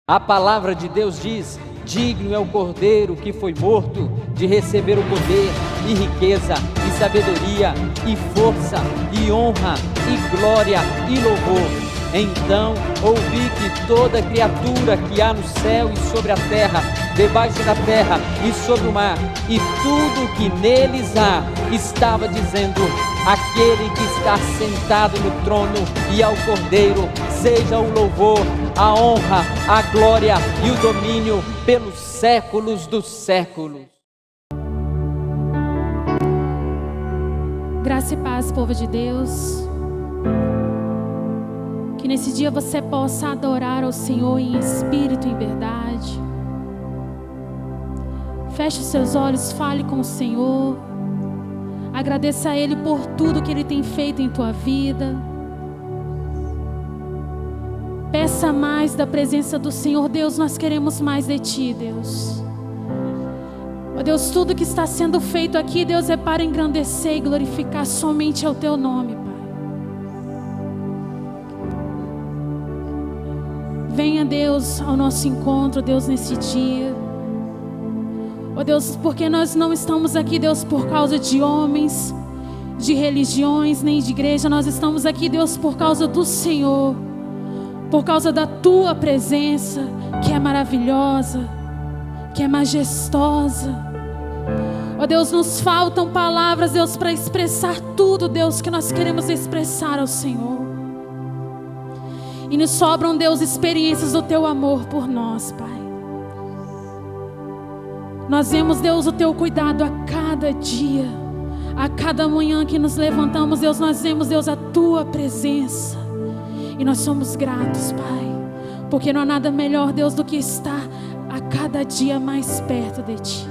A palavra de Deus diz: digno é o Cordeiro que foi morto de receber o poder e riqueza e sabedoria e força e honra e glória e louvor. Então ouvi que toda criatura que há no céu e sobre a terra, debaixo da terra e sobre o mar, e tudo que neles há, estava dizendo: aquele que está sentado no trono e ao Cordeiro, seja o louvor, a honra, a glória e o domínio pelos séculos dos séculos. Graça e paz, povo de Deus. Que nesse dia você possa adorar ao Senhor em espírito e em verdade. Feche os seus olhos, fale com o Senhor. Agradeça a Ele por tudo que Ele tem feito em tua vida. Peça mais da presença do Senhor. Deus, nós queremos mais de Ti, Deus. Ó Deus, tudo que está sendo feito aqui, Deus, é para engrandecer e glorificar somente ao Teu nome, Pai. Venha, Deus, ao nosso encontro, Deus, nesse dia. Ó Deus, porque nós não estamos aqui, Deus, por causa de homens, de religiões, nem de igreja. Nós estamos aqui, Deus, por causa do Senhor, por causa da Tua presença, que é maravilhosa, que é majestosa. Ó Deus, nos faltam palavras, Deus, para expressar tudo, Deus, que nós queremos expressar ao Senhor. E nos sobram, Deus, experiências do Teu amor por nós, Pai. Nós vemos, Deus, o Teu cuidado a cada dia, a cada manhã que nos levantamos, Deus, nós vemos, Deus, a Tua presença. E nós somos gratos, Pai, porque não há nada melhor, Deus, do que estar a cada dia mais perto de Ti.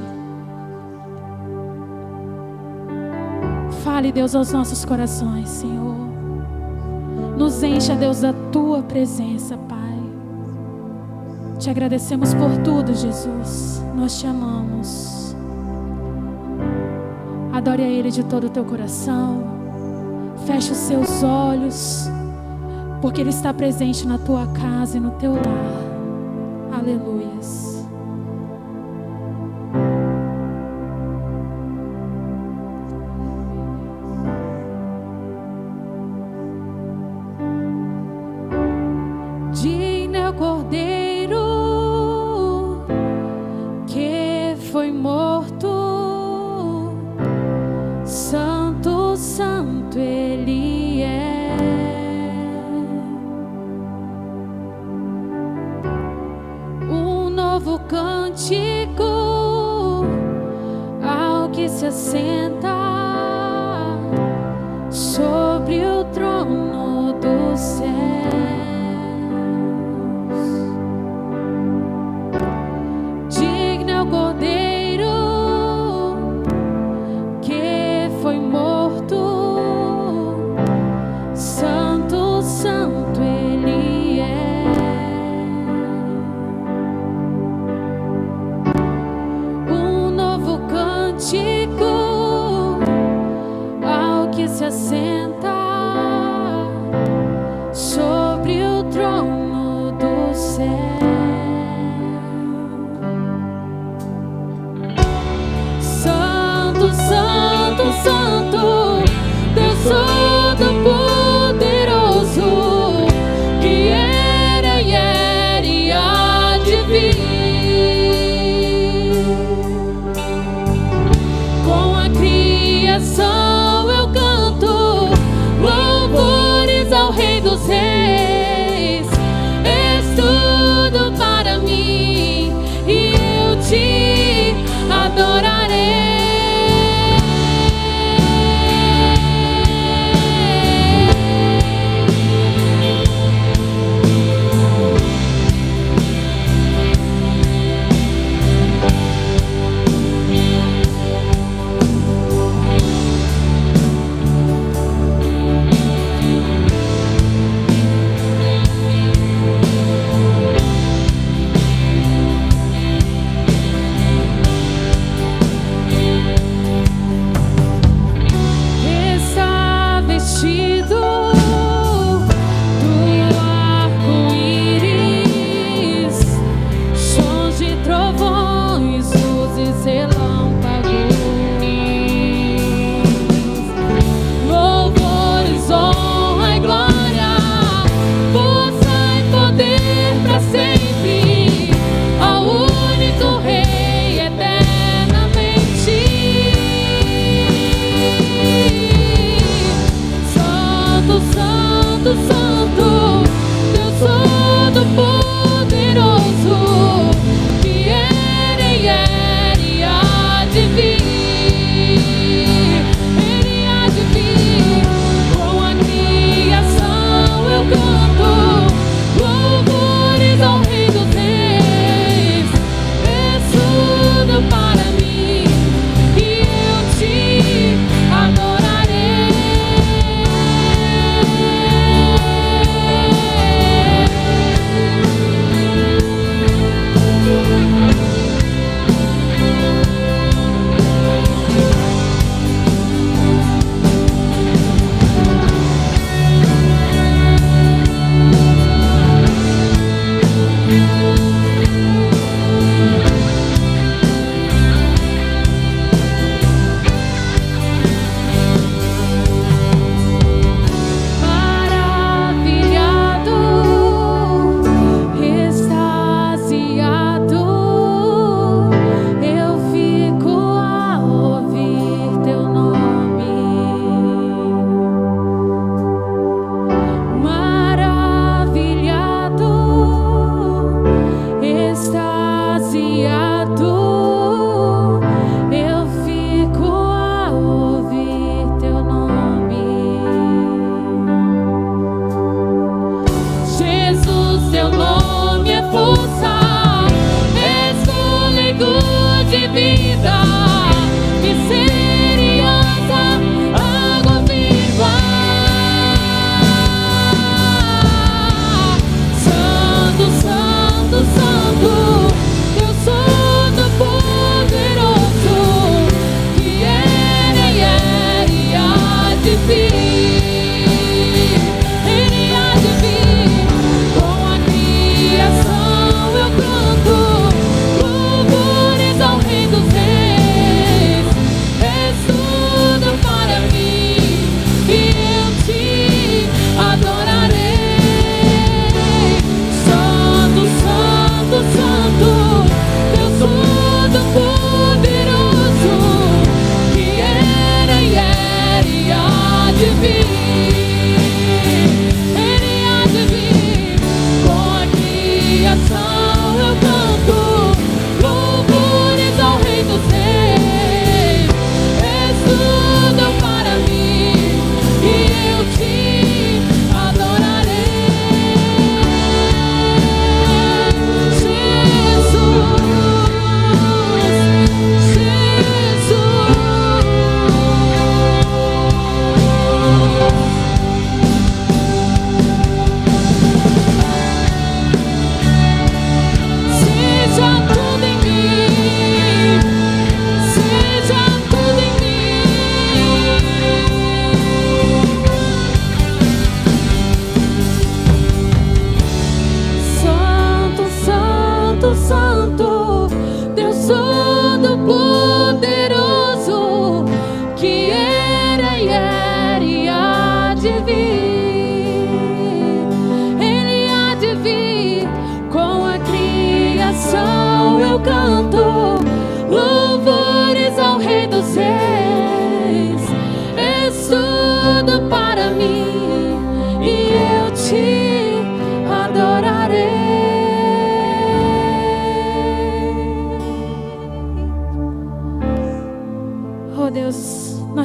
Fale, Deus, aos nossos corações, Senhor. Nos encha, Deus, da Tua presença, Pai. Te agradecemos por tudo, Jesus. Nós Te amamos. Adore a Ele de todo o teu coração. Feche os seus olhos, porque Ele está presente na tua casa e no teu lar. Aleluias. Digno é o Cordeiro que foi morto. Santo, santo Ele é. Um novo cântico ao que se assenta sobre o trono do céu. Assenta sobre o trono do céu. Santo, santo, santo, Deus Todo-Poderoso, que era e há de vir. Com a criação Rei dos Reis, és tudo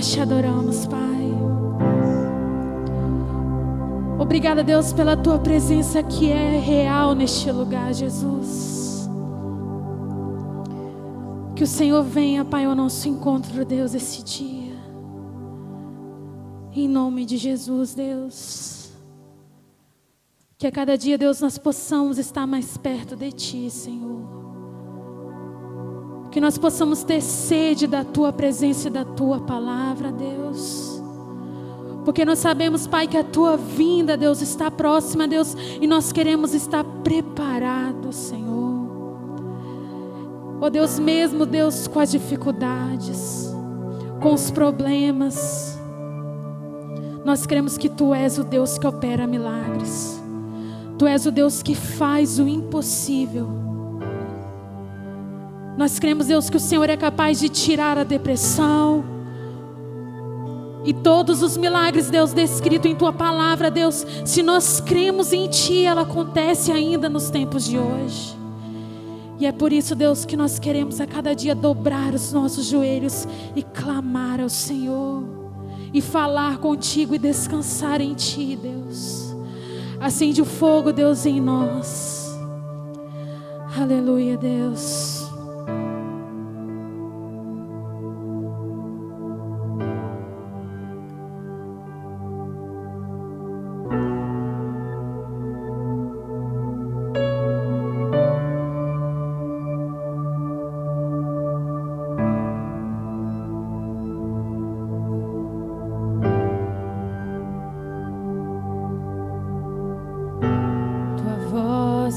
nós te adoramos, Pai. Obrigada, Deus, pela tua presença que é real neste lugar, Jesus. Que o Senhor venha, Pai, ao nosso encontro, Deus, esse dia. Em nome de Jesus, Deus. Que a cada dia, Deus, nós possamos estar mais perto de Ti, Senhor. Que nós possamos ter sede da Tua presença e da Tua palavra, Deus. Porque nós sabemos, Pai, que a Tua vinda, Deus, está próxima, Deus, e nós queremos estar preparados, Senhor. Oh Deus, mesmo, Deus, com as dificuldades, com os problemas, nós cremos que Tu és o Deus que opera milagres. Tu és o Deus que faz o impossível. Nós cremos, Deus, que o Senhor é capaz de tirar a depressão. E todos os milagres, Deus, descritos em Tua palavra, Deus, se nós cremos em Ti, ela acontece ainda nos tempos de hoje. E é por isso, Deus, que nós queremos a cada dia dobrar os nossos joelhos e clamar ao Senhor. E falar contigo e descansar em Ti, Deus. Acende o fogo, Deus, em nós. Aleluia, Deus.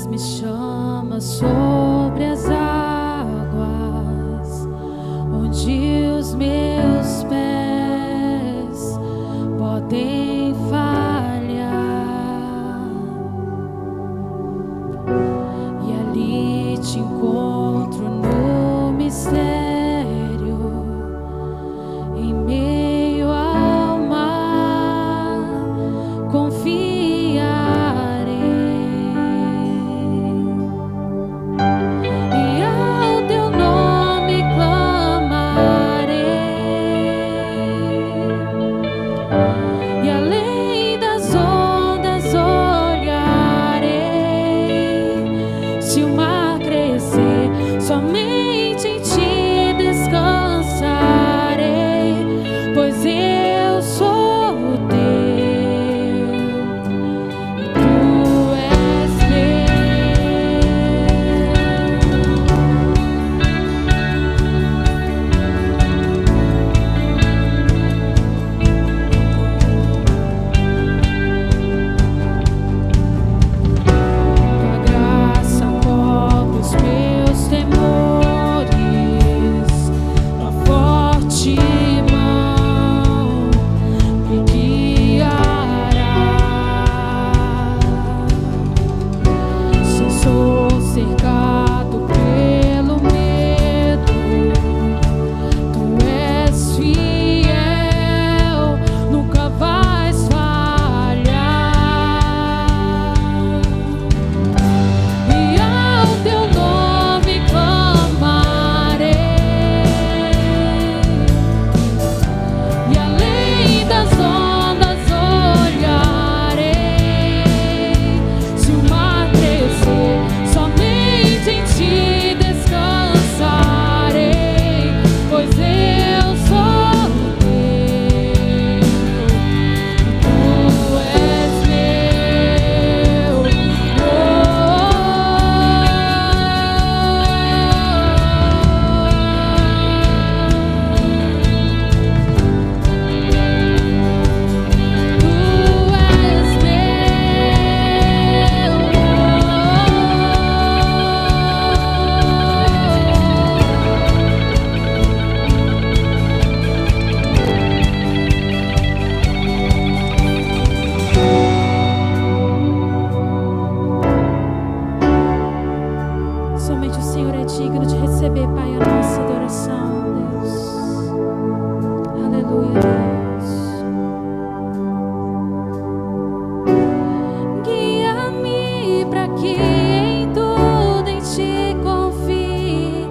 Me chama sobre as águas, onde os meus pés podem falhar, e ali te encontro no mistério, em meio ao mar, confiar. Somente em Ti descansarei, pois eu sou o Teu e Tu és Tua graça cobre os meus temores, Tua forte mão me guiará. Se sou cercado pelo medo, Tu és fiel, nunca vais falhar. E ao Teu nome clamarei, e além das ondas olharei. Se o mar crescer, somente em Ti descansarei, pois eu sou o Teu e Tu és meu. Somente o Senhor é digno de receber, Pai, a nossa adoração, Deus. Aleluia, Deus. Guia-me para que em tudo em Ti confie,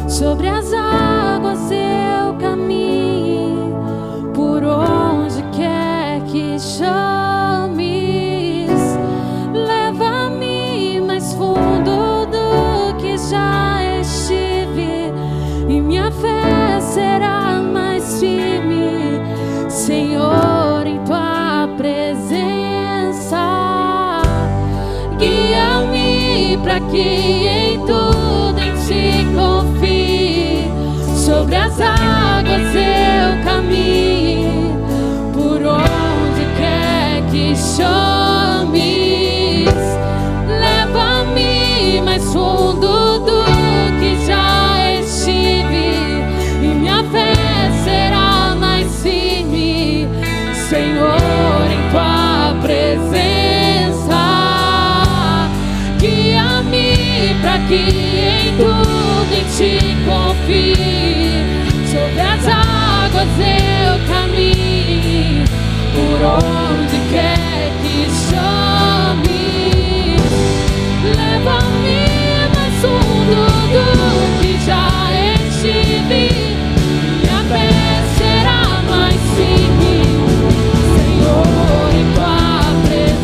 sobre as águas eu caminhe, para que em tudo em ti confie. Sobre as águas eu caminhe, por onde quer que chames. Leva-me mais fundo do que já estive, e minha fé será mais firme, Senhor, em tua presença. Guia-me para que em tudo em ti confie. Sobre as águas eu caminhe, por onde quer que chame. Leva-me mais fundo do que já estive, minha fé será mais firme, Senhor, em tua presença.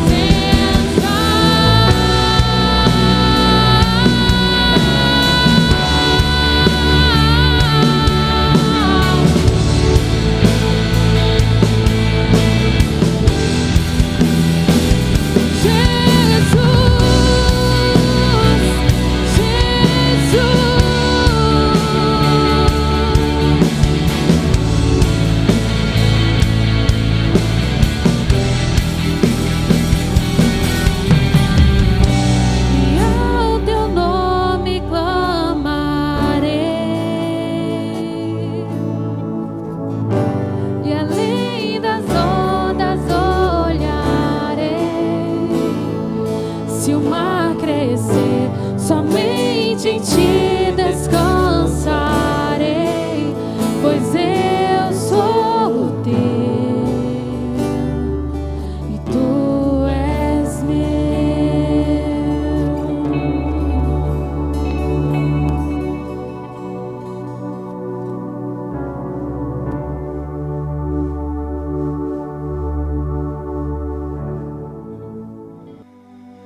Se o mar crescer, somente em ti descansarei, pois eu sou teu e tu és meu.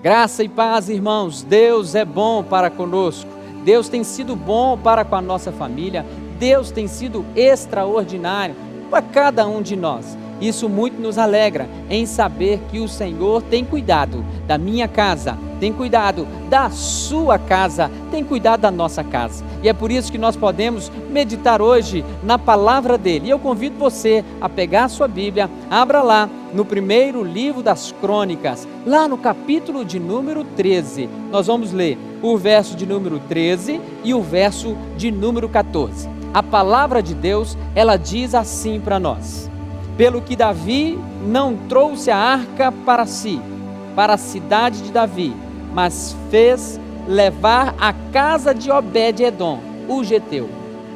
Graça e paz, irmãos. Deus é bom para conosco. Deus tem sido bom para com a nossa família. Deus tem sido extraordinário para cada um de nós. Isso muito nos alegra em saber que o Senhor tem cuidado da minha casa, tem cuidado da sua casa, tem cuidado da nossa casa. E é por isso que nós podemos meditar hoje na palavra dele. E eu convido você a pegar a sua Bíblia, abra lá no primeiro livro das Crônicas, lá no capítulo de número 13. Nós vamos ler o verso de número 13 e o verso de número 14. A palavra de Deus, ela diz assim para nós: pelo que Davi não trouxe a arca para si, para a cidade de Davi, mas fez levar a casa de Obed-edom, o geteu.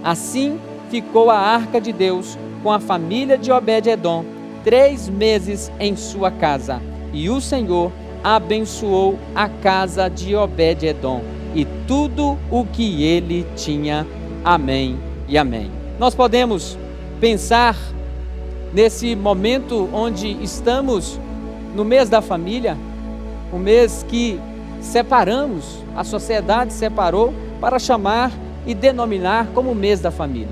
Assim ficou a arca de Deus com a família de Obed-edom 3 meses em sua casa, e o Senhor abençoou a casa de Obed-edom e tudo o que ele tinha. Amém e amém. Nós podemos pensar nesse momento onde estamos no mês da família, um mês que separamos, a sociedade separou para chamar e denominar como mês da família.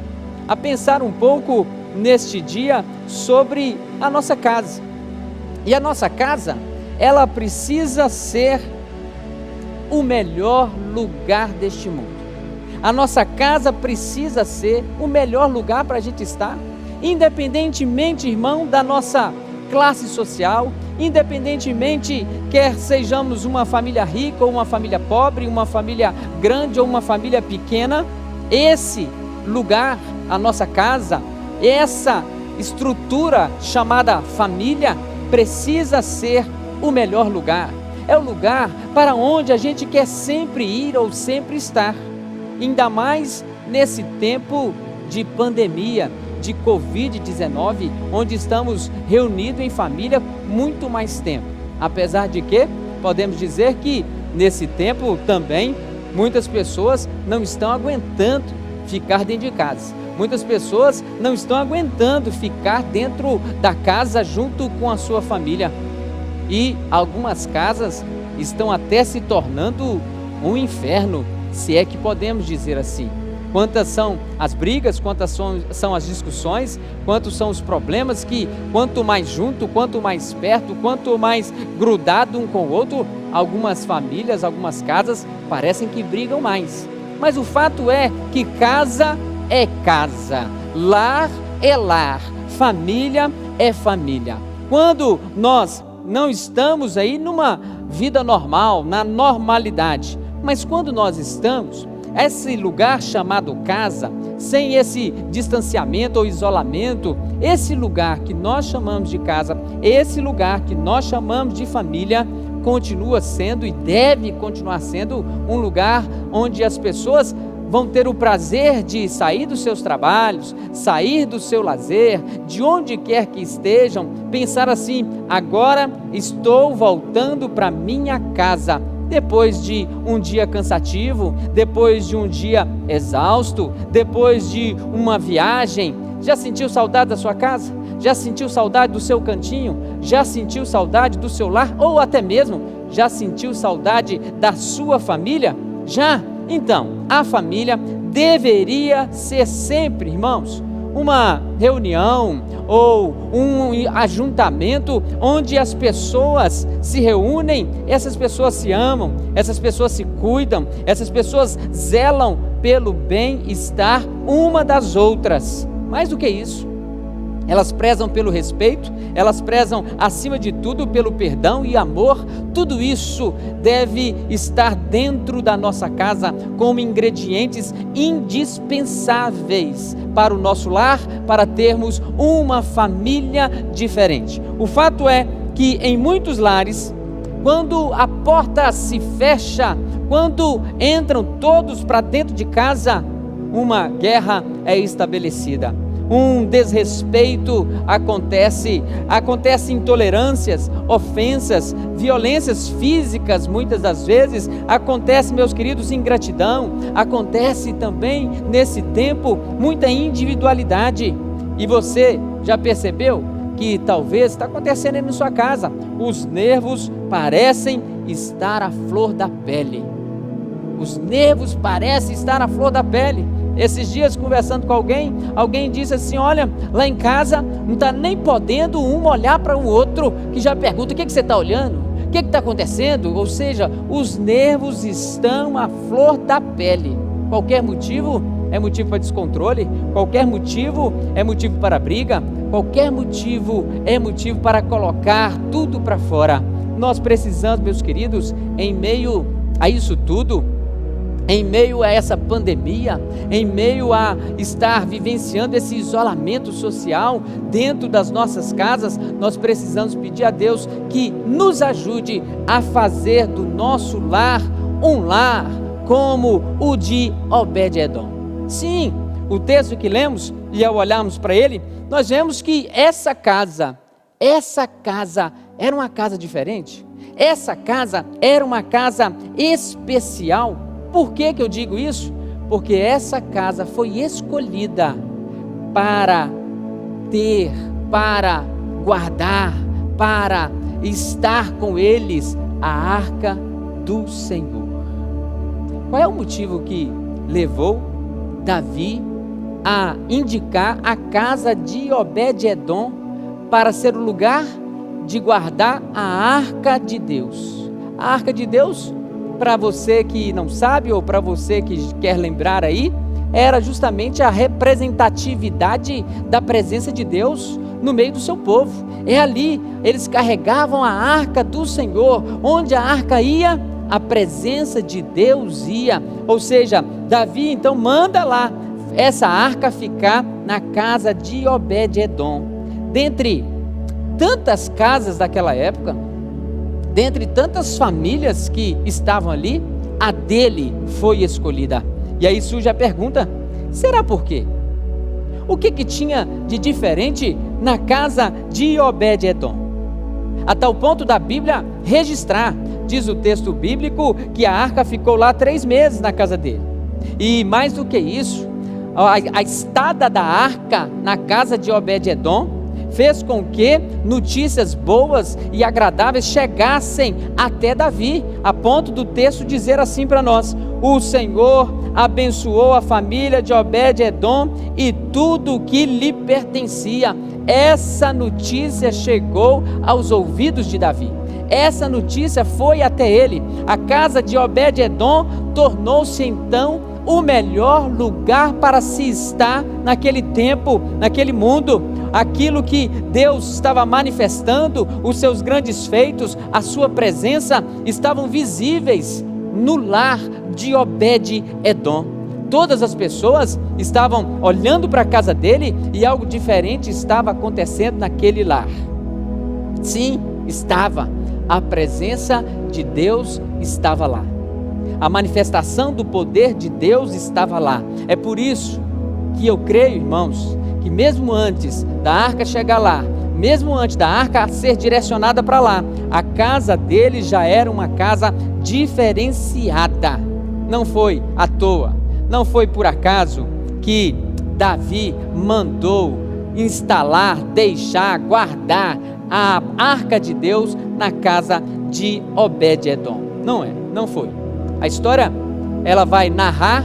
A pensar um pouco neste dia sobre a nossa casa. E a nossa casa, ela precisa ser o melhor lugar deste mundo. A nossa casa precisa ser o melhor lugar para a gente estar, independentemente, irmão, da nossa classe social, independentemente quer sejamos uma família rica ou uma família pobre, uma família grande ou uma família pequena, esse lugar, a nossa casa, essa estrutura chamada família, precisa ser o melhor lugar. É o lugar para onde a gente quer sempre ir ou sempre estar, ainda mais nesse tempo de pandemia, de Covid-19, onde estamos reunidos em família muito mais tempo. Apesar de que, podemos dizer que nesse tempo também, muitas pessoas não estão aguentando ficar dentro de casa. Muitas pessoas não estão aguentando ficar dentro da casa junto com a sua família. E algumas casas estão até se tornando um inferno, se é que podemos dizer assim. quantas são as brigas, quantas são as discussões, quantos são os problemas que, quanto mais junto, quanto mais perto, quanto mais grudado um com o outro, algumas famílias, algumas casas parecem que brigam mais. Mas o fato é que casa é casa, lar é lar, família é família. Quando nós não estamos aí numa vida normal, na normalidade, mas quando nós estamos, esse lugar chamado casa, sem esse distanciamento ou isolamento, esse lugar que nós chamamos de casa, esse lugar que nós chamamos de família, continua sendo e deve continuar sendo um lugar onde as pessoas vão ter o prazer de sair dos seus trabalhos, sair do seu lazer, de onde quer que estejam, pensar assim: agora estou voltando para minha casa, depois de um dia cansativo, depois de um dia exausto, depois de uma viagem. Já sentiu saudade da sua casa? Já sentiu saudade do seu cantinho? Já sentiu saudade do seu lar? Ou até mesmo, já sentiu saudade da sua família? Já? Então, a família deveria ser sempre, irmãos, uma reunião ou um ajuntamento onde as pessoas se reúnem, essas pessoas se amam, essas pessoas se cuidam, essas pessoas zelam pelo bem-estar uma das outras. Mais do que isso, elas prezam pelo respeito, elas prezam acima de tudo pelo perdão e amor. Tudo isso deve estar dentro da nossa casa como ingredientes indispensáveis para o nosso lar, para termos uma família diferente. O fato é que em muitos lares, quando a porta se fecha, quando entram todos para dentro de casa, uma guerra é estabelecida. Um desrespeito acontece intolerâncias, ofensas, violências físicas, muitas das vezes, acontece, meus queridos, ingratidão, acontece também nesse tempo muita individualidade. E você já percebeu que talvez está acontecendo aí na sua casa? Os nervos parecem estar à flor da pele. Os nervos parecem estar à flor da pele. Esses dias, conversando com alguém disse assim: olha, lá em casa não está nem podendo um olhar para o outro, que já pergunta: o que você está olhando? O que está acontecendo? Ou seja, os nervos estão à flor da pele. Qualquer motivo é motivo para descontrole, qualquer motivo é motivo para briga, qualquer motivo é motivo para colocar tudo para fora. Nós precisamos, meus queridos, em meio a isso tudo, em meio a essa pandemia, em meio a estar vivenciando esse isolamento social dentro das nossas casas, nós precisamos pedir a Deus que nos ajude a fazer do nosso lar um lar como o de Obed-Edom. Sim, o texto que lemos, e ao olharmos para ele, nós vemos que essa casa era uma casa diferente, essa casa era uma casa especial. Por que eu digo isso? Porque essa casa foi escolhida para ter, para guardar, para estar com eles a arca do Senhor. Qual é o motivo que levou Davi a indicar a casa de Obed-Edom para ser o lugar de guardar a arca de Deus? A arca de Deus, para você que não sabe, ou para você que quer lembrar aí, era justamente a representatividade da presença de Deus no meio do seu povo. É ali, eles carregavam a arca do Senhor. Onde a arca ia, a presença de Deus ia. Ou seja, Davi então manda lá essa arca ficar na casa de Obed-Edom. Dentre tantas casas daquela época, dentre tantas famílias que estavam ali, a dele foi escolhida. E aí surge a pergunta: será por quê? O que tinha de diferente na casa de Obed-Edom? A tal ponto da Bíblia registrar, diz o texto bíblico, que a arca ficou lá 3 meses na casa dele. E mais do que isso, a estada da arca na casa de Obed-Edom fez com que notícias boas e agradáveis chegassem até Davi, a ponto do texto dizer assim para nós: o Senhor abençoou a família de Obed-Edom e tudo o que lhe pertencia. Essa notícia chegou aos ouvidos de Davi. Essa notícia foi até ele. A casa de Obed-Edom tornou-se então o melhor lugar para se estar naquele tempo, naquele mundo. Aquilo que Deus estava manifestando, os seus grandes feitos, a sua presença, estavam visíveis no lar de Obed-Edom. Todas as pessoas estavam olhando para a casa dele e algo diferente estava acontecendo naquele lar. Sim, estava. A presença de Deus estava lá. A manifestação do poder de Deus estava lá. É por isso que eu creio, irmãos, que mesmo antes da arca chegar lá, mesmo antes da arca ser direcionada para lá, a casa dele já era uma casa diferenciada. Não foi à toa, não foi por acaso que Davi mandou instalar, deixar, guardar a arca de Deus na casa de Obed-Edom. Não foi. A história, ela vai narrar,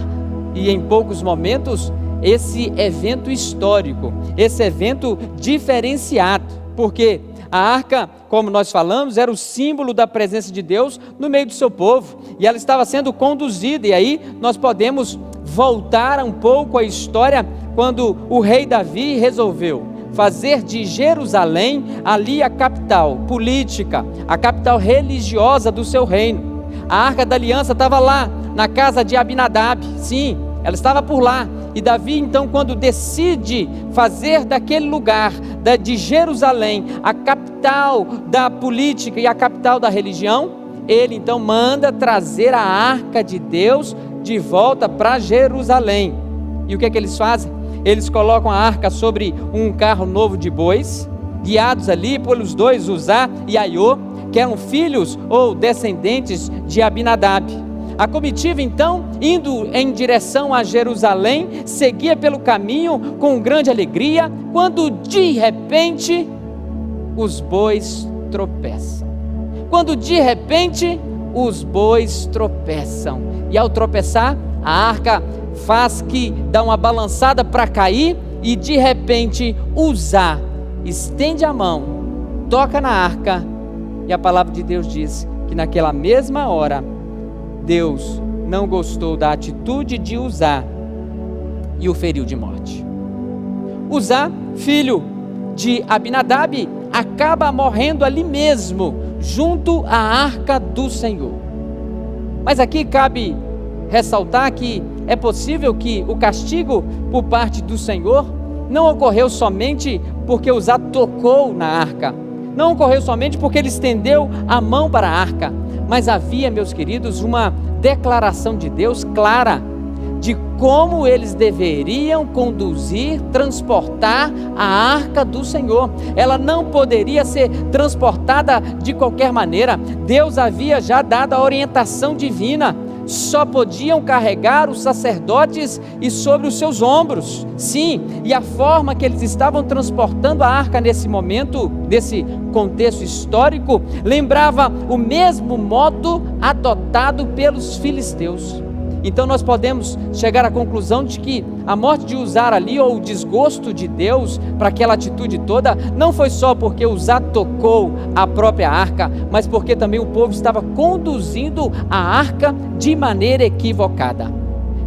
e em poucos momentos, esse evento histórico, esse evento diferenciado, porque a arca, como nós falamos, era o símbolo da presença de Deus no meio do seu povo, e ela estava sendo conduzida, e aí nós podemos voltar um pouco à história, quando o rei Davi resolveu fazer de Jerusalém ali a capital política, a capital religiosa do seu reino. A arca da aliança estava lá, na casa de Abinadab, sim, ela estava por lá. E Davi, então, quando decide fazer daquele lugar, de Jerusalém, a capital da política e a capital da religião, ele então manda trazer a arca de Deus de volta para Jerusalém. E o que é que eles fazem? Eles colocam a arca sobre um carro novo de bois, guiados ali pelos dois, Uzá e Aiô, que eram filhos ou descendentes de Abinadab. A comitiva então, indo em direção a Jerusalém, seguia pelo caminho com grande alegria, quando de repente os bois tropeçam. E ao tropeçar, a arca faz que dá uma balançada para cair, e de repente Uzá estende a mão, toca na arca, e a palavra de Deus diz que naquela mesma hora Deus não gostou da atitude de Uzá e o feriu de morte. Uzá, filho de Abinadab, acaba morrendo ali mesmo, junto à arca do Senhor. Mas aqui cabe ressaltar que é possível que o castigo por parte do Senhor não ocorreu somente porque Uzá tocou na arca, não ocorreu somente porque ele estendeu a mão para a arca, mas havia, meus queridos, uma declaração de Deus clara de como eles deveriam conduzir, transportar a arca do Senhor. Ela não poderia ser transportada de qualquer maneira. Deus havia já dado a orientação divina. Só podiam carregar os sacerdotes e sobre os seus ombros. Sim, e a forma que eles estavam transportando a arca nesse momento, desse contexto histórico, lembrava o mesmo modo adotado pelos filisteus. Então nós podemos chegar à conclusão de que a morte de Uzá ali, ou o desgosto de Deus para aquela atitude toda, não foi só porque Uzá tocou a própria arca, mas porque também o povo estava conduzindo a arca de maneira equivocada.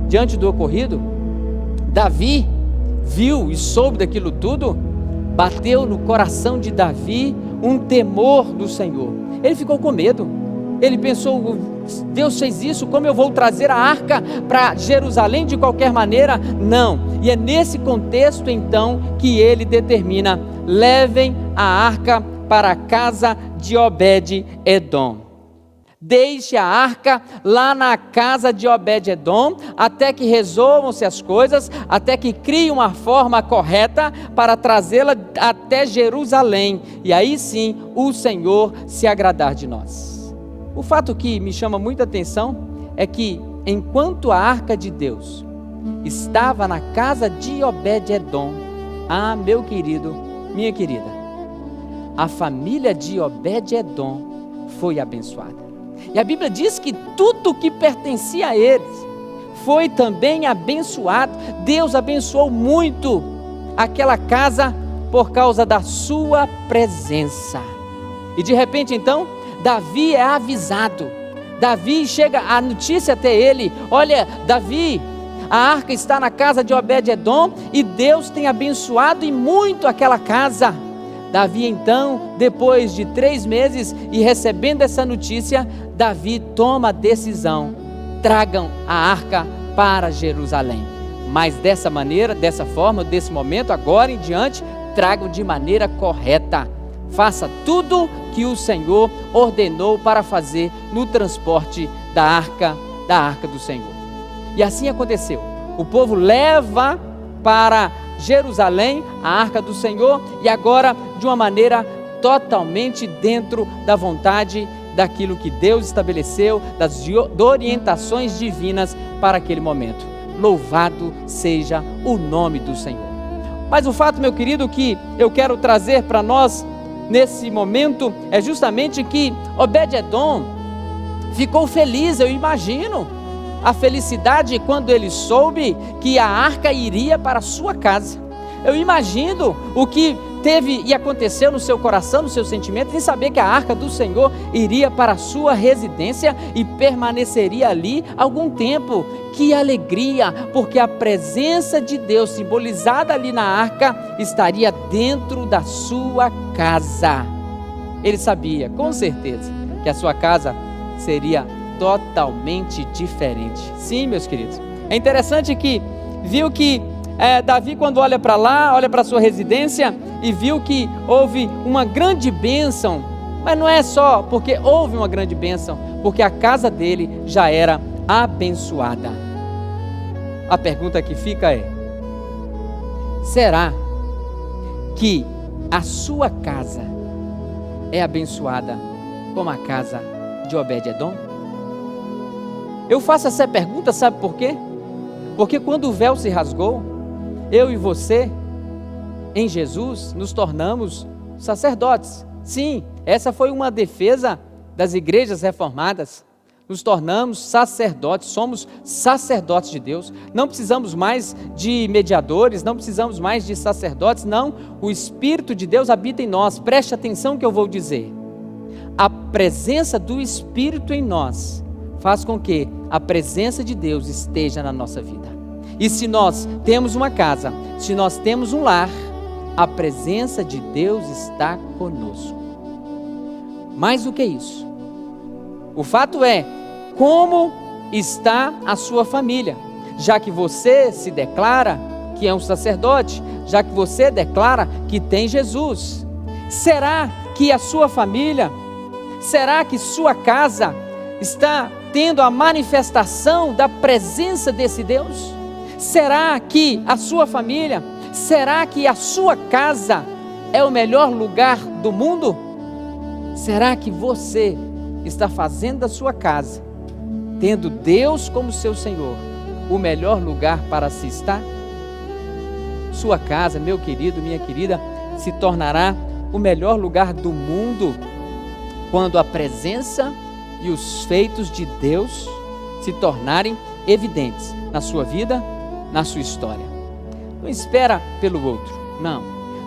Diante do ocorrido, Davi viu e soube daquilo tudo, bateu no coração de Davi um temor do Senhor. Ele ficou com medo. Ele pensou: Deus fez isso, como eu vou trazer a arca para Jerusalém de qualquer maneira? Não. E é nesse contexto então que ele determina: levem a arca para a casa de Obed-Edom. Deixe a arca lá na casa de Obed-Edom, até que resolvam-se as coisas, até que criem uma forma correta para trazê-la até Jerusalém, e aí sim o Senhor se agradar de nós. O fato que me chama muita atenção é que, enquanto a arca de Deus estava na casa de Obed-Edom, meu querido, minha querida, a família de Obed-Edom foi abençoada. E a Bíblia diz que tudo que pertencia a eles foi também abençoado. Deus abençoou muito aquela casa por causa da sua presença. E de repente então, Davi é avisado. Davi chega a notícia até ele: olha, Davi, a arca está na casa de Obed-edom e Deus tem abençoado e muito aquela casa. Davi então, depois de 3 meses e recebendo essa notícia, Davi toma a decisão: tragam a arca para Jerusalém. Mas dessa maneira, dessa forma, desse momento, agora em diante, tragam de maneira correta. Faça tudo que o Senhor ordenou para fazer no transporte da arca do Senhor. E assim aconteceu. O povo leva para Jerusalém a arca do Senhor, e agora de uma maneira totalmente dentro da vontade daquilo que Deus estabeleceu, das orientações divinas para aquele momento. Louvado seja o nome do Senhor. Mas o fato, meu querido, que eu quero trazer para nós nesse momento é justamente que Obed-edom ficou feliz. Eu imagino a felicidade quando ele soube que a arca iria para a sua casa. Eu imagino o que teve e aconteceu no seu coração, no seu sentimento, em saber que a arca do Senhor iria para a sua residência e permaneceria ali algum tempo. Que alegria, porque a presença de Deus simbolizada ali na arca estaria dentro da sua casa. Ele sabia, com certeza, que a sua casa seria totalmente diferente. Sim, meus queridos, é interessante que viu que Davi, quando olha para lá, olha para a sua residência e viu que houve uma grande bênção, mas não é só porque houve uma grande bênção, porque a casa dele já era abençoada. A pergunta que fica é: será que a sua casa é abençoada como a casa de Obed-edom? Eu faço essa pergunta, sabe por quê? Porque quando o véu se rasgou, eu e você, em Jesus, nos tornamos sacerdotes. Sim, essa foi uma defesa das igrejas reformadas. Nos tornamos sacerdotes, somos sacerdotes de Deus. Não precisamos mais de mediadores, não precisamos mais de sacerdotes, não. O Espírito de Deus habita em nós. Preste atenção no que eu vou dizer. A presença do Espírito em nós faz com que a presença de Deus esteja na nossa vida. E se nós temos uma casa, se nós temos um lar, a presença de Deus está conosco. Mais do que isso, o fato é como está a sua família. Já que você se declara que é um sacerdote, já que você declara que tem Jesus, será que a sua família, será que sua casa está tendo a manifestação da presença desse Deus? Será que a sua família, será que a sua casa é o melhor lugar do mundo? Será que você está fazendo da sua casa, tendo Deus como seu Senhor, o melhor lugar para se estar? Sua casa, meu querido, minha querida, se tornará o melhor lugar do mundo quando a presença e os feitos de Deus se tornarem evidentes na sua vida, na sua história. Não espera pelo outro,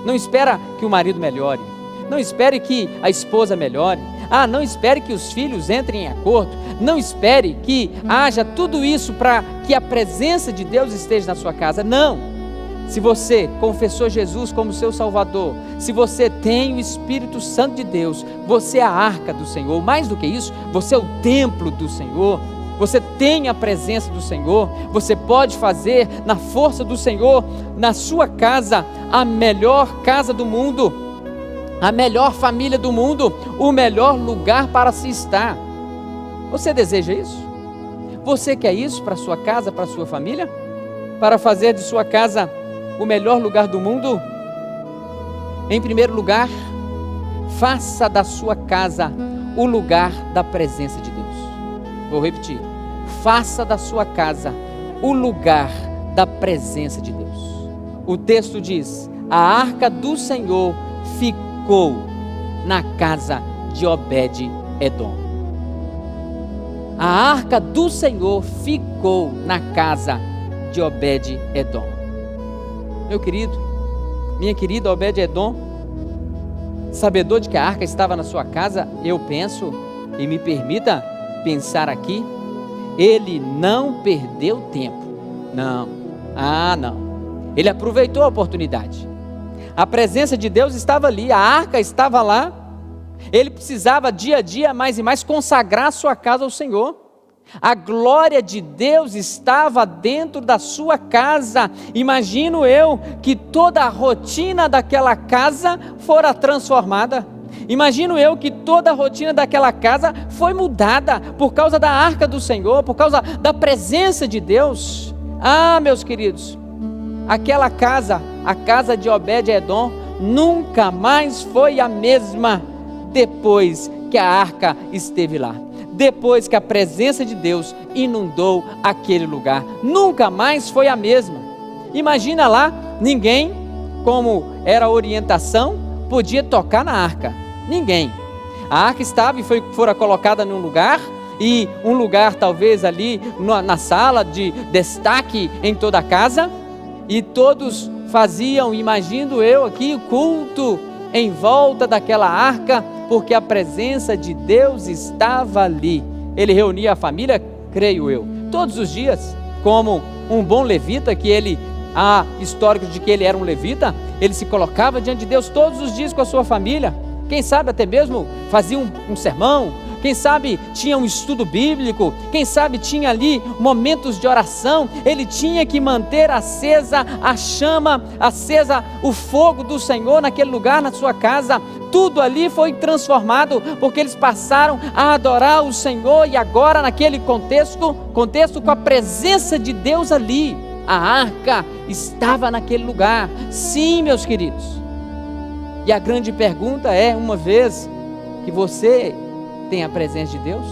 não espera que o marido melhore, não espere que a esposa melhore, não espere que os filhos entrem em acordo, não espere que haja tudo isso para que a presença de Deus esteja na sua casa, não. Se você confessou Jesus como seu Salvador, se você tem o Espírito Santo de Deus, você é a arca do Senhor. Mais do que isso, você é o templo do Senhor. Você tem a presença do Senhor. Você pode fazer na força do Senhor, na sua casa, a melhor casa do mundo, a melhor família do mundo, o melhor lugar para se estar. Você deseja isso? Você quer isso para a sua casa, para a sua família? Para fazer de sua casa o melhor lugar do mundo? Em primeiro lugar, faça da sua casa o lugar da presença de Deus. Vou repetir: faça da sua casa o lugar da presença de Deus. O texto diz: a arca do Senhor ficou na casa de Obed-edom. a arca do Senhor ficou na casa de Obed-Edom. Meu querido, minha querida, Obed-Edom, sabedor de que a arca estava na sua casa, eu penso, e me permita pensar aqui, ele não perdeu tempo. Não. Ele aproveitou a oportunidade. A presença de Deus estava ali, a arca estava lá. Ele precisava dia a dia mais e mais consagrar sua casa ao Senhor. A glória de Deus estava dentro da sua casa. Imagino eu que toda a rotina daquela casa fora transformada. Imagino eu que toda a rotina daquela casa foi mudada por causa da arca do Senhor, por causa da presença de Deus. Meus queridos, aquela casa, a casa de Obed-Edom, nunca mais foi a mesma depois que a arca esteve lá. Depois que a presença de Deus inundou aquele lugar, nunca mais foi a mesma. Imagina lá, ninguém, como era a orientação, podia tocar na arca. Ninguém. A arca estava e fora colocada num lugar, e um lugar talvez ali na sala de destaque em toda a casa, e todos faziam, imagino eu aqui, o culto em volta daquela arca, porque a presença de Deus estava ali. Ele reunia a família, creio eu, todos os dias, como um bom levita, que ele, há histórico de que ele era um levita, ele se colocava diante de Deus todos os dias com a sua família. Quem sabe até mesmo fazia um sermão, quem sabe tinha um estudo bíblico, quem sabe tinha ali momentos de oração. Ele tinha que manter acesa a chama, acesa o fogo do Senhor naquele lugar, na sua casa. Tudo ali foi transformado, porque eles passaram a adorar o Senhor, e agora naquele contexto com a presença de Deus ali, a arca estava naquele lugar. Sim, meus queridos. E a grande pergunta é, uma vez que você tem a presença de Deus,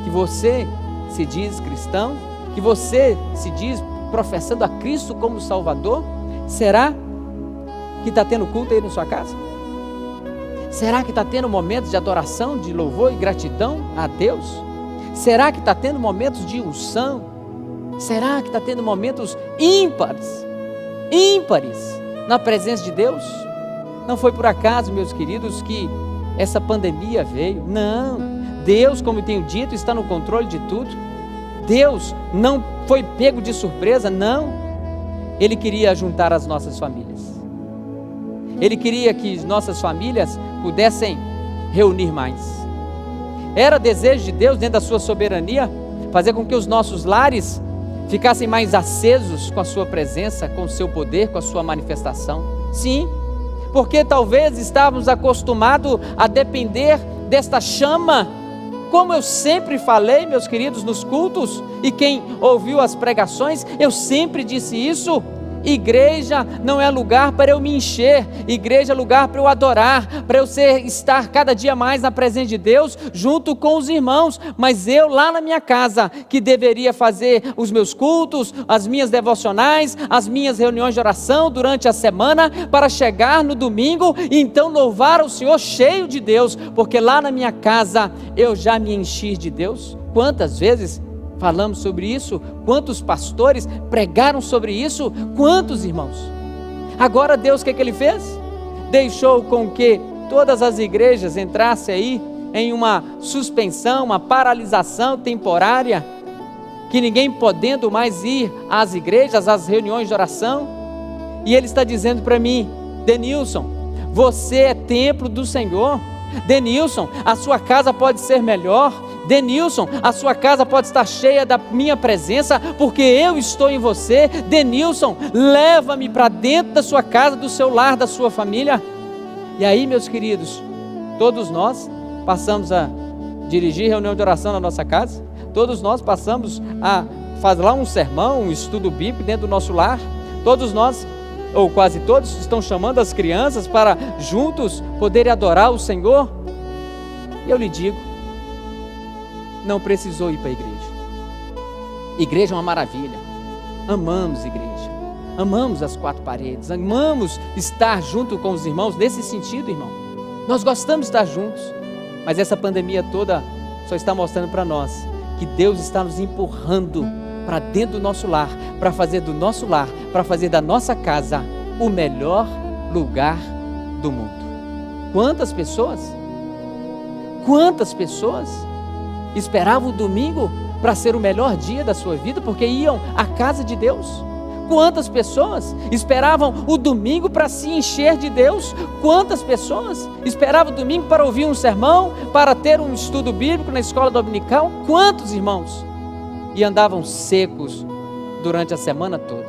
que você se diz cristão, que você se diz professando a Cristo como Salvador, será que está tendo culto aí na sua casa? Será que está tendo momentos de adoração, de louvor e gratidão a Deus? Será que está tendo momentos de unção? Será que está tendo momentos ímpares na presença de Deus? Não foi por acaso, meus queridos, que essa pandemia veio. Não, Deus, como tenho dito, está no controle de tudo. Deus não foi pego de surpresa, não. Ele queria juntar as nossas famílias. Ele queria que nossas famílias pudessem reunir mais. Era desejo de Deus, dentro da sua soberania, fazer com que os nossos lares ficassem mais acesos com a sua presença, com o seu poder, com a sua manifestação. Sim, porque talvez estávamos acostumados a depender desta chama, como eu sempre falei, meus queridos, nos cultos, e quem ouviu as pregações, eu sempre disse isso. Igreja não é lugar para eu me encher, igreja é lugar para eu adorar, para eu estar cada dia mais na presença de Deus, junto com os irmãos. Mas eu lá na minha casa, que deveria fazer os meus cultos, as minhas devocionais, as minhas reuniões de oração durante a semana, para chegar no domingo e então louvar o Senhor cheio de Deus, porque lá na minha casa eu já me enchi de Deus. Quantas vezes falamos sobre isso? Quantos pastores pregaram sobre isso? Quantos irmãos? Agora Deus, o que Ele fez? Deixou com que todas as igrejas entrassem aí em uma suspensão, uma paralisação temporária, que ninguém podendo mais ir às igrejas, às reuniões de oração. E Ele está dizendo para mim: Denilson, você é templo do Senhor. Denilson, a sua casa pode ser melhor. Denilson, a sua casa pode estar cheia da minha presença, porque eu estou em você. Denilson, leva-me para dentro da sua casa, do seu lar, da sua família. E aí, meus queridos, todos nós passamos a dirigir reunião de oração na nossa casa, todos nós passamos a fazer lá um sermão, um estudo bíblico dentro do nosso lar. Todos nós, ou quase todos, estão chamando as crianças para juntos poderem adorar o Senhor. E eu lhe digo, não precisou ir para a igreja. Igreja é uma maravilha. Amamos igreja, amamos as quatro paredes, amamos estar junto com os irmãos. Nesse sentido, irmão, nós gostamos de estar juntos, mas essa pandemia toda só está mostrando para nós que Deus está nos empurrando para dentro do nosso lar, para fazer do nosso lar, para fazer da nossa casa o melhor lugar do mundo. Quantas pessoas esperavam o domingo para ser o melhor dia da sua vida, porque iam à casa de Deus? Quantas pessoas esperavam o domingo para se encher de Deus? Quantas pessoas esperavam o domingo para ouvir um sermão, para ter um estudo bíblico na escola dominical? Quantos irmãos? E andavam secos durante a semana toda.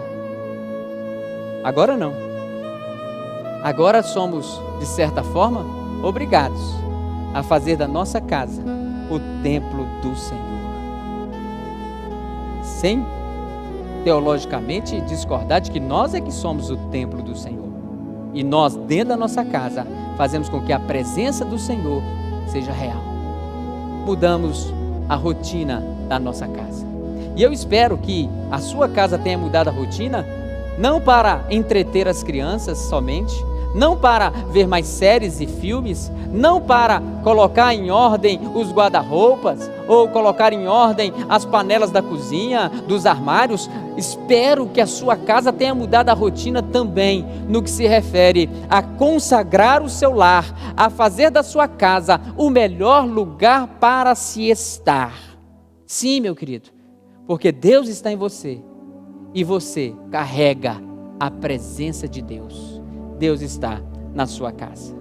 Agora não. Agora somos, de certa forma, obrigados a fazer da nossa casa o templo do Senhor. Sem teologicamente discordar de que nós é que somos o templo do Senhor. E nós, dentro da nossa casa, fazemos com que a presença do Senhor seja real. Mudamos a rotina da nossa casa. E eu espero que a sua casa tenha mudado a rotina, não para entreter as crianças somente, não para ver mais séries e filmes, não para colocar em ordem os guarda-roupas, ou colocar em ordem as panelas da cozinha, dos armários. Espero que a sua casa tenha mudado a rotina também, no que se refere a consagrar o seu lar, a fazer da sua casa o melhor lugar para se estar. Sim, meu querido, porque Deus está em você, e você carrega a presença de Deus. Deus está na sua casa.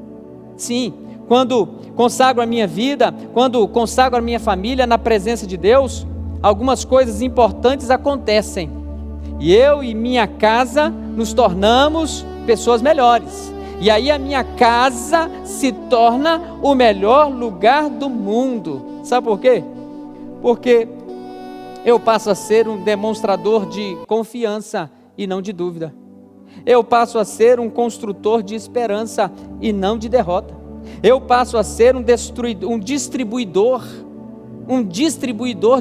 Sim, quando consagro a minha vida, quando consagro a minha família na presença de Deus, algumas coisas importantes acontecem. E eu e minha casa nos tornamos pessoas melhores. E aí a minha casa se torna o melhor lugar do mundo. Sabe por quê? Porque eu passo a ser um demonstrador de confiança e não de dúvida. Eu passo a ser um construtor de esperança e não de derrota. Eu passo a ser um distribuidor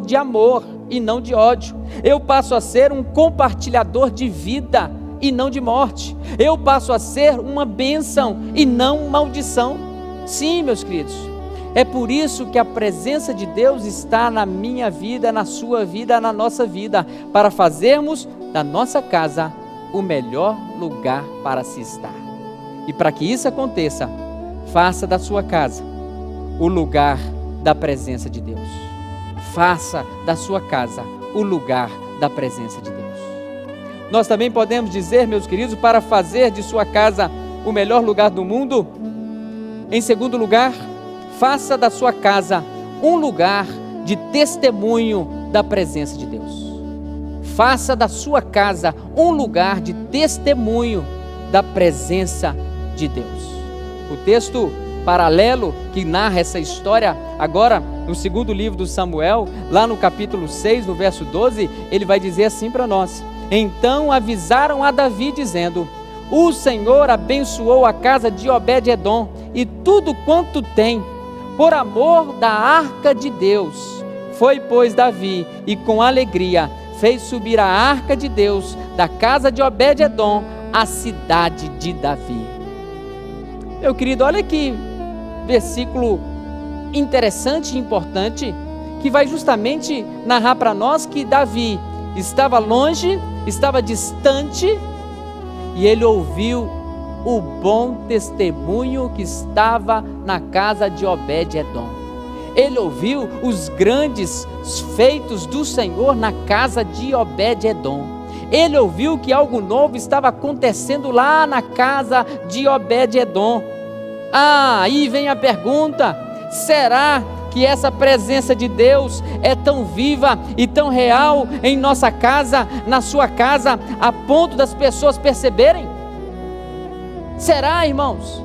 de amor e não de ódio. Eu passo a ser um compartilhador de vida e não de morte. Eu passo a ser uma bênção e não maldição. Sim, meus queridos, é por isso que a presença de Deus está na minha vida, na sua vida, na nossa vida, para fazermos da nossa casa o melhor lugar para se estar. E para que isso aconteça, faça da sua casa o lugar da presença de Deus. Faça da sua casa o lugar da presença de Deus. Nós também podemos dizer, meus queridos, para fazer de sua casa o melhor lugar do mundo, em segundo lugar, faça da sua casa um lugar de testemunho da presença de Deus. Faça da sua casa um lugar de testemunho da presença de Deus. O texto paralelo que narra essa história, agora no segundo livro do Samuel, lá no capítulo 6, no verso 12, ele vai dizer assim para nós: então avisaram a Davi dizendo: o Senhor abençoou a casa de Obed-edom e tudo quanto tem, por amor da arca de Deus. Foi, pois, Davi, e com alegria fez subir a arca de Deus da casa de Obed-edom à cidade de Davi. Meu querido, olha que versículo interessante e importante, que vai justamente narrar para nós que Davi estava longe, estava distante, e ele ouviu o bom testemunho que estava na casa de Obed-edom. Ele ouviu os grandes feitos do Senhor na casa de Obed-edom. Ele ouviu que algo novo estava acontecendo lá na casa de Obed-edom. Aí vem a pergunta: será que essa presença de Deus é tão viva e tão real em nossa casa, na sua casa, a ponto das pessoas perceberem? Será, irmãos?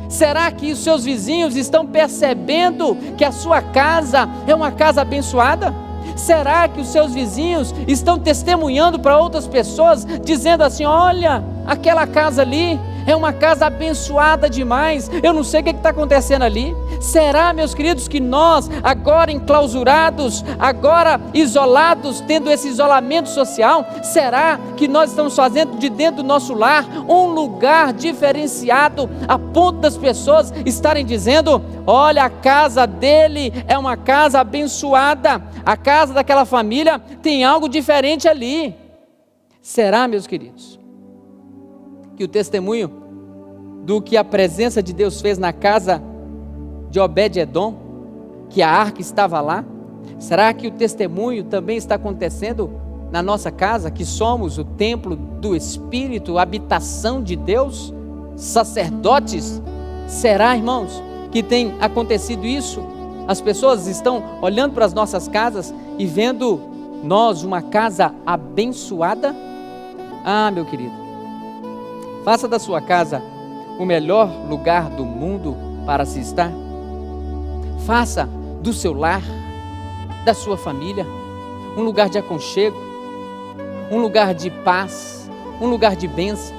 Será que os seus vizinhos estão percebendo que a sua casa é uma casa abençoada? Será que os seus vizinhos estão testemunhando para outras pessoas, dizendo assim: olha, aquela casa ali é uma casa abençoada demais. Eu não sei o que está acontecendo ali. Será, meus queridos, que nós, agora enclausurados, agora isolados, tendo esse isolamento social, será que nós estamos fazendo de dentro do nosso lar um lugar diferenciado, a ponto das pessoas estarem dizendo: olha, a casa dele é uma casa abençoada, a casa daquela família tem algo diferente ali? Será, meus queridos, que o testemunho do que a presença de Deus fez na casa de Obed-Edom, que a arca estava lá, será que o testemunho também está acontecendo na nossa casa, que somos o templo do Espírito, a habitação de Deus, sacerdotes? Será, irmãos, que tem acontecido isso? As pessoas estão olhando para as nossas casas e vendo nós uma casa abençoada? Ah, meu querido, faça da sua casa o melhor lugar do mundo para se estar. Faça do seu lar, da sua família, um lugar de aconchego, um lugar de paz, um lugar de bênção,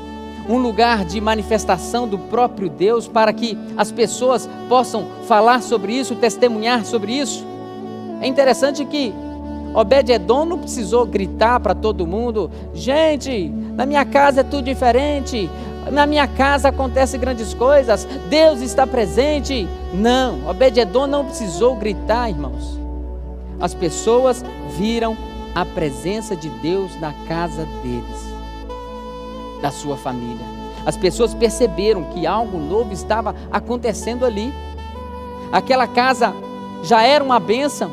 um lugar de manifestação do próprio Deus, para que as pessoas possam falar sobre isso, testemunhar sobre isso. É interessante que Obed-Edom não precisou gritar para todo mundo: gente, na minha casa é tudo diferente, na minha casa acontecem grandes coisas, Deus está presente. Não, Obed-Edom não precisou gritar, irmãos. As pessoas viram a presença de Deus na casa deles, da sua família. As pessoas perceberam que algo novo estava acontecendo ali. Aquela casa já era uma bênção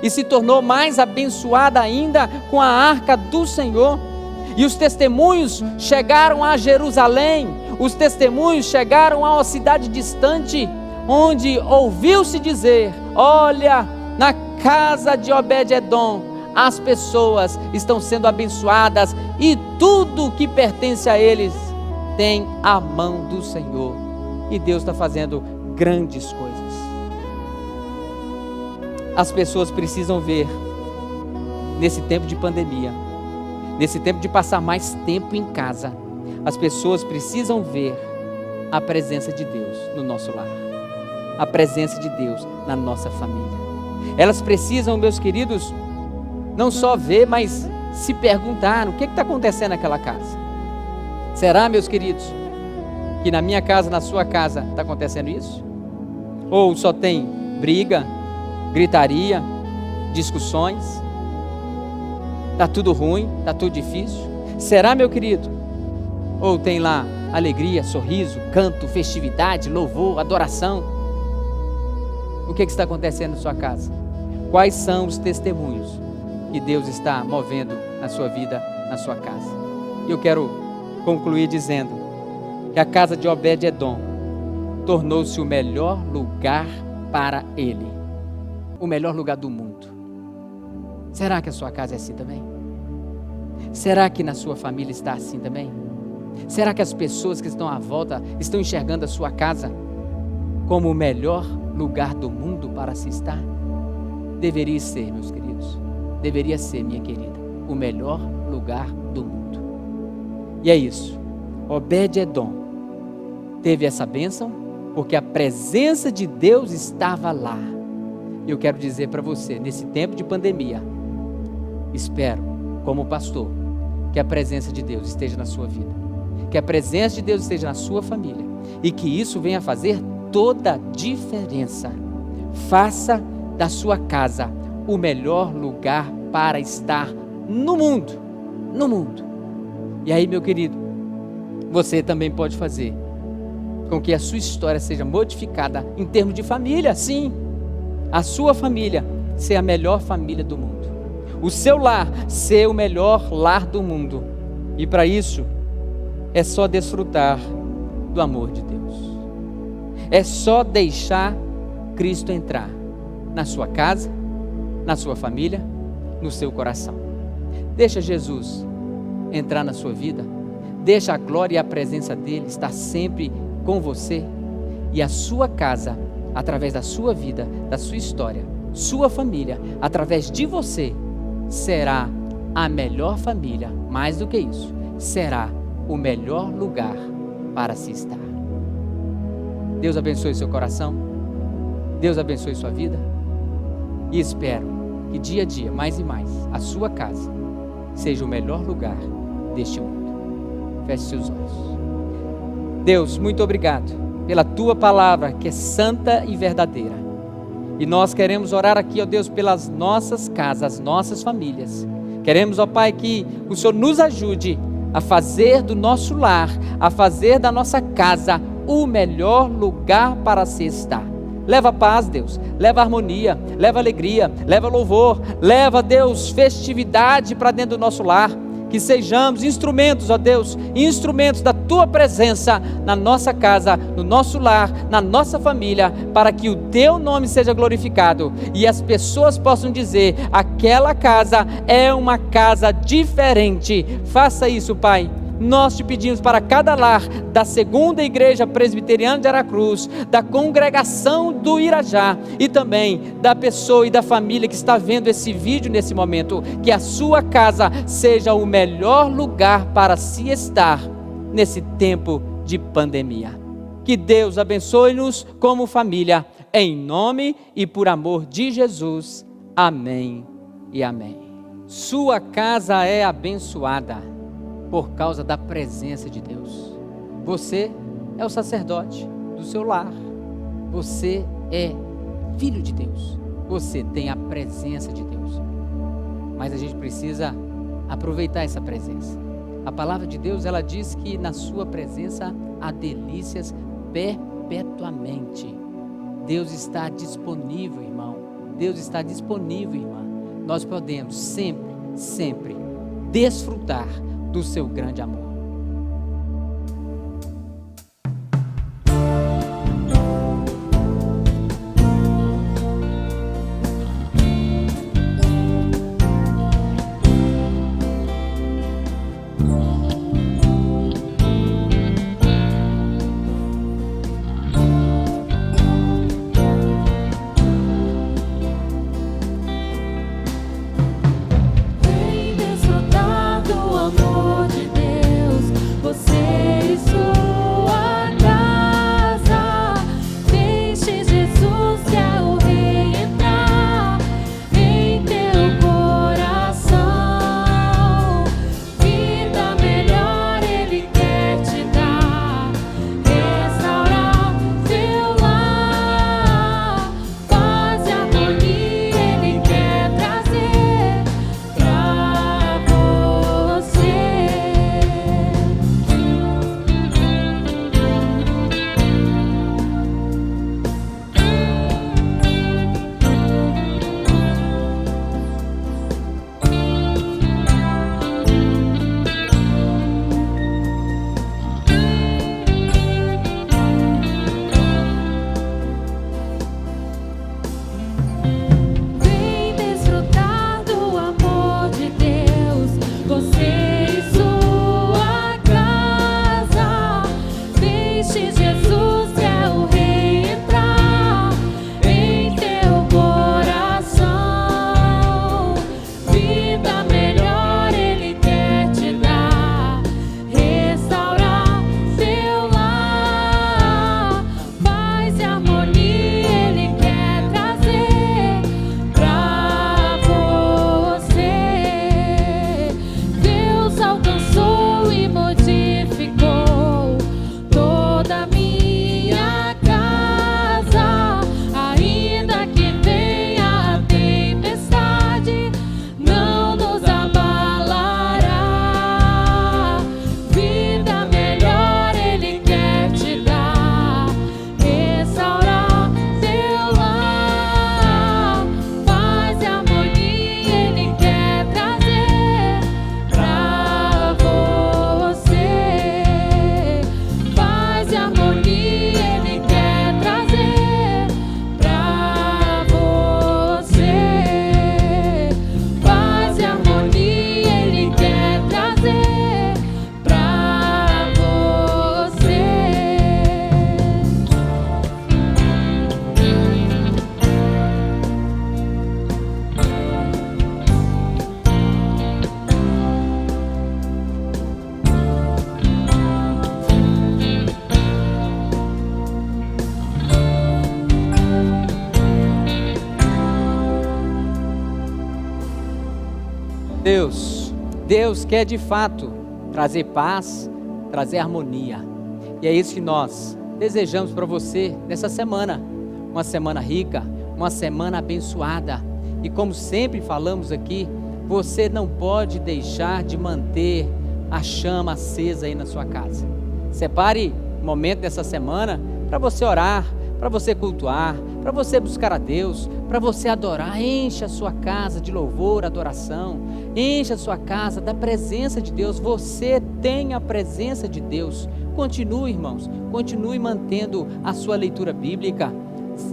e se tornou mais abençoada ainda com a arca do Senhor. E os testemunhos chegaram a Jerusalém, os testemunhos chegaram a uma cidade distante, onde ouviu-se dizer: olha, na casa de Obed-Edom as pessoas estão sendo abençoadas e tudo que pertence a eles tem a mão do Senhor, e Deus está fazendo grandes coisas. As pessoas precisam ver, nesse tempo de pandemia, nesse tempo de passar mais tempo em casa, as pessoas precisam ver a presença de Deus no nosso lar, a presença de Deus na nossa família. Elas precisam, meus queridos, não só ver, mas se perguntar: o que está acontecendo naquela casa? Será, meus queridos, que na minha casa, na sua casa, está acontecendo isso? Ou só tem briga, gritaria, discussões? Está tudo ruim, está tudo difícil? Será, meu querido? Ou tem lá alegria, sorriso, canto, festividade, louvor, adoração? O que está acontecendo na sua casa? Quais são os testemunhos que Deus está movendo na sua vida, na sua casa? Eu quero concluir dizendo que a casa de Obed-Edom tornou-se o melhor lugar para ele, o melhor lugar do mundo. Será que a sua casa é assim também? Será que na sua família está assim também? Será que as pessoas que estão à volta estão enxergando a sua casa como o melhor lugar do mundo para se estar? Deveria ser, meus queridos, deveria ser, minha querida, o melhor lugar do mundo. E é isso, Obed-Edom teve essa bênção porque a presença de Deus estava lá. E eu quero dizer para você, nesse tempo de pandemia, espero, como pastor, que a presença de Deus esteja na sua vida, que a presença de Deus esteja na sua família, e que isso venha fazer toda a diferença. Faça da sua casa o melhor lugar para estar no mundo, no mundo. E aí, meu querido, você também pode fazer com que a sua história seja modificada em termos de família. Sim, a sua família ser a melhor família do mundo, o seu lar ser o melhor lar do mundo. E para isso é só desfrutar do amor de Deus, é só deixar Cristo entrar na sua casa, na sua família, no seu coração. Deixa Jesus entrar na sua vida, deixa a glória e a presença dele estar sempre com você, e a sua casa, através da sua vida, da sua história, sua família, através de você, será a melhor família. Mais do que isso, será o melhor lugar para se estar. Deus abençoe seu coração, Deus abençoe sua vida, e espero que dia a dia, mais e mais, a sua casa seja o melhor lugar deste mundo. Feche seus olhos. Deus, muito obrigado pela tua palavra, que é santa e verdadeira. E nós queremos orar aqui, ó Deus, pelas nossas casas, as nossas famílias. Queremos, ó Pai, que o Senhor nos ajude a fazer do nosso lar, a fazer da nossa casa o melhor lugar para se estar. Leva paz, Deus, leva harmonia, leva alegria, leva louvor, leva, Deus, festividade para dentro do nosso lar. Que sejamos instrumentos, ó Deus, instrumentos da tua presença na nossa casa, no nosso lar, na nossa família, para que o teu nome seja glorificado e as pessoas possam dizer: aquela casa é uma casa diferente. Faça isso, Pai. Nós te pedimos para cada lar da segunda igreja presbiteriana de Aracruz, da congregação do Irajá e também da pessoa e da família que está vendo esse vídeo nesse momento, que a sua casa seja o melhor lugar para se estar nesse tempo de pandemia. Que Deus abençoe-nos como família, em nome e por amor de Jesus. Amém e amém. Sua casa é abençoada por causa da presença de Deus. Você é o sacerdote do seu lar. Você é filho de Deus. Você tem a presença de Deus. Mas a gente precisa aproveitar essa presença. A palavra de Deus, ela diz que na sua presença há delícias perpetuamente. Deus está disponível, irmão. Deus está disponível, irmã. Nós podemos sempre desfrutar do seu grande amor. Vem desfrutar do amor de Deus. Deus quer de fato trazer paz, trazer harmonia. E é isso que nós desejamos para você nessa semana. Uma semana rica, uma semana abençoada. E como sempre falamos aqui, você não pode deixar de manter a chama acesa aí na sua casa. Separe um momento dessa semana para você orar, para você cultuar, para você buscar a Deus, para você adorar. Encha a sua casa de louvor, adoração. Encha a sua casa da presença de Deus. Você tem a presença de Deus. Continue, irmãos, continue mantendo a sua leitura bíblica,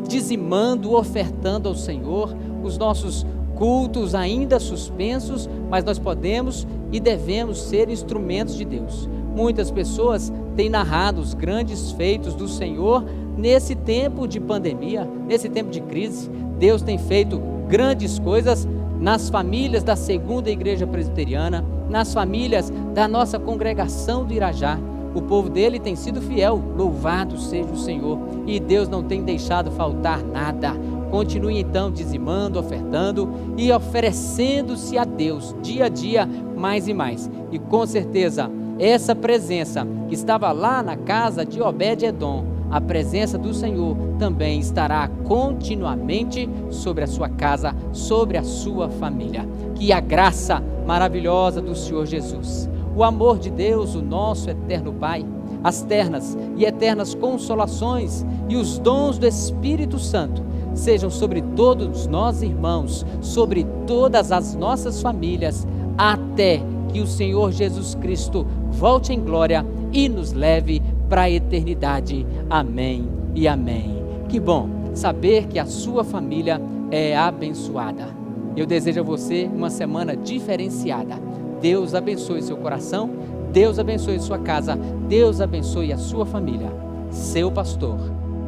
dizimando, ofertando ao Senhor. Os nossos cultos ainda suspensos, mas nós podemos e devemos ser instrumentos de Deus. Muitas pessoas têm narrado os grandes feitos do Senhor nesse tempo de pandemia, nesse tempo de crise. Deus tem feito grandes coisas nas famílias da Segunda Igreja Presbiteriana, nas famílias da nossa congregação do Irajá. O povo dele tem sido fiel, louvado seja o Senhor, e Deus não tem deixado faltar nada. Continue então dizimando, ofertando e oferecendo-se a Deus dia a dia mais e mais. E com certeza essa presença que estava lá na casa de Obed-Edom, a presença do Senhor também estará continuamente sobre a sua casa, sobre a sua família. Que a graça maravilhosa do Senhor Jesus, o amor de Deus, o nosso eterno Pai, as ternas e eternas consolações e os dons do Espírito Santo sejam sobre todos nós, irmãos, sobre todas as nossas famílias, até que o Senhor Jesus Cristo volte em glória e nos leve para a eternidade. Amém e amém. Que bom saber que a sua família é abençoada. Eu desejo a você uma semana diferenciada. Deus abençoe seu coração, Deus abençoe sua casa, Deus abençoe a sua família. Seu pastor,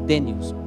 Denilson.